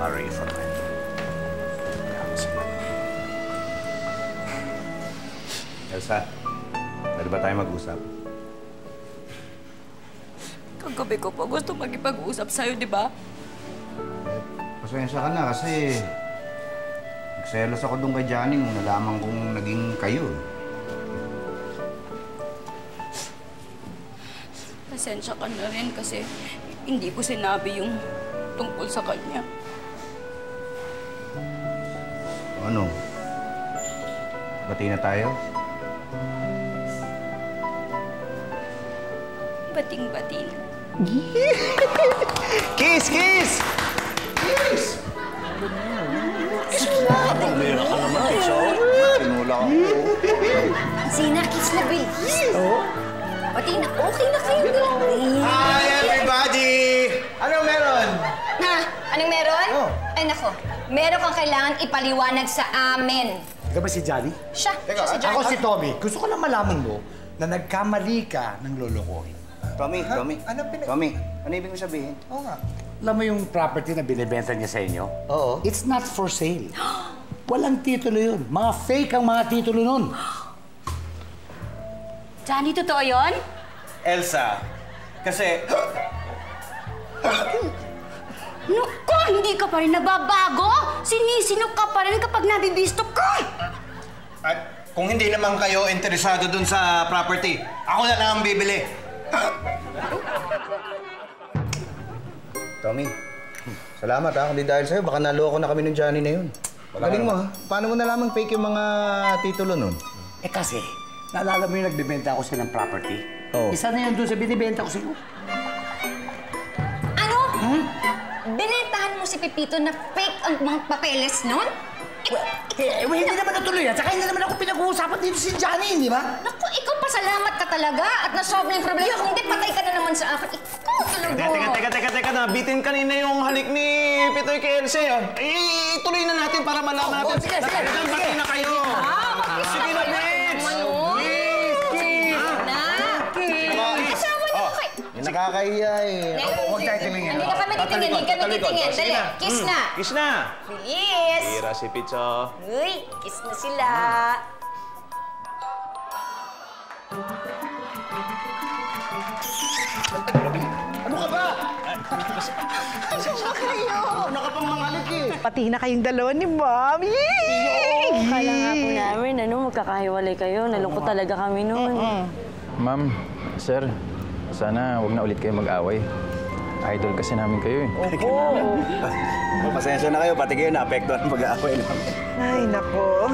para i-format. Elsa, pwede ba tayo mag-usap? Kagabi ko pa gusto makipag-usap sa'yo, di ba? Pasensya ka na kasi nagselos ako doon kay Johnny nung nalaman kong naging kayo. Pasensya ka na rin kasi hindi ko sinabi yung tungkol sa kanya. Ano? Bati na tayo? Bating-bati na. Kiss! Kiss! Kiss! Meron ka naman, kiss ako. Tinula ka. Sina, kiss na, Bill. Oo? Pati na, okay na kayo lang. Hi, everybody! Anong meron? Ha? Anong meron? Oh. Ay, nako. Meron kang kailangan ipaliwanag sa amin. Ikaw ba si Johnny? Siya si Johnny. Ako si Tommy. Gusto ko lang malaman mo na nagkamali ka ng lolokohin. Tommy, Tommy, ano ibig mo sabihin? Oo nga. Alam mo yung property na binibenta niya sa inyo? Oo. It's not for sale. Walang titulo yun. Mga fake ang mga titulo nun. Johnny, totoo yun? Elsa, kasi... Naku, hindi ka pa rin nababago! Sinisinok ka pa rin kapag nabibisto ka! At kung hindi naman kayo interesado dun sa property, ako na lang ang bibili. Tommy, salamat ha. Kundi dahil sa'yo, baka naloko na kami ng Johnny na yun. Galing mo ha. Paano mo nalaman fake yung mga titulo nun? Eh kasi, naalala mo yung nagbibenta ako sa ng property? Oo. Isa na yan doon sa binibenta ko sa iyo. Ano? Binentahan mo si Pepito na fake ang mga papeles nun? Hindi naman natuloy yan. Saka hindi naman ako pinag-uusapan dito si Johnny, di ba? Naku, ikaw pasalamat ka talaga at na-solve na yung problema. Kung hindi, patay ka na naman sa akin. Ikaw talaga. Teka na. Bitin kanina yung halik ni Pitoy kay Elsie. Ituloy na natin para malaman natin. Sige. Bati na kayo. Sige na, bitch! Asawa niyo kay... Yung nakakahiya eh. Huwag tayo tumingin. Hindi ka kami titingin, hindi kami titingin. Dali, kiss na. Kiss na. Bilis. Tira si Picho. Uy, kiss na sila. Ano ka ba? Ano ka pang mangalik eh? Pati na kayong dalawa ni Mom. Yay! Akala nga po namin, magkakahiwalay kayo. Nalungkot talaga kami noon. Ma'am, sir, sana huwag na ulit kayo mag-away. Idol kasi namin kayo eh. Pasensya na kayo, pati kayo naapektuhan ang pag-aaway namin. Ay, nako.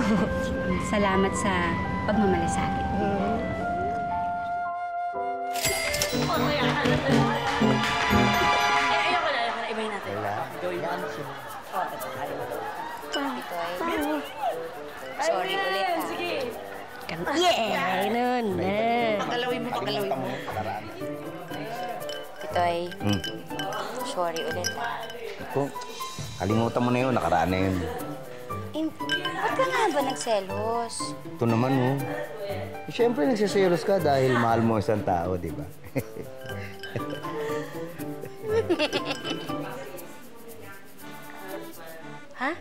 Salamat sa pagmamalasakit. Ayoko na. Ibahin natin. Sorry ulit, ha? Sige. Yeah! Ganun na. Pagalawin mo. Pitoy, sorry ulit, ha? Ako, kalimutan mo na yun, nakaraan na yun. Ba't ka nga ba nagselos? Ito naman oh. Siyempre nagsiselos ka dahil mahal mo isang tao, di ba? Ha?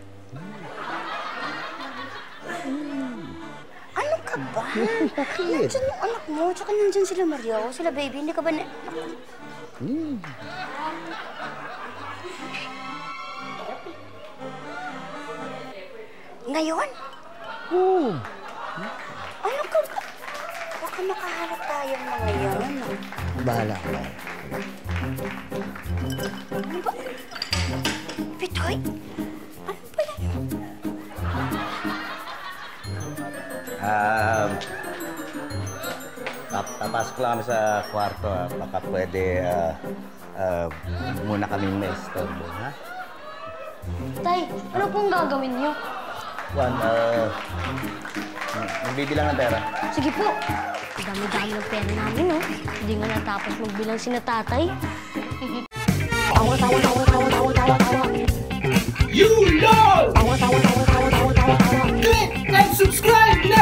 Ano ka ba? Nandiyan yung anak mo, tsaka nandiyan sila Mario, sila baby, hindi ka ba na... Ngayon? Oo. Ano ka ba? Baka makahanap tayo na ngayon. Bahala ka ba? Ano ba? Pitoy? Ano ba yan? Papasok lang kami sa kwarto. Baka pwede muna kami may istorbo, ha? Tay, ano pong gagawin niyo? Juan, magbibilang ng pera. Sige po. Dami-dami ng pera namin, no? Hindi nga natapos magbilang si na tatay. You know! Click and subscribe now!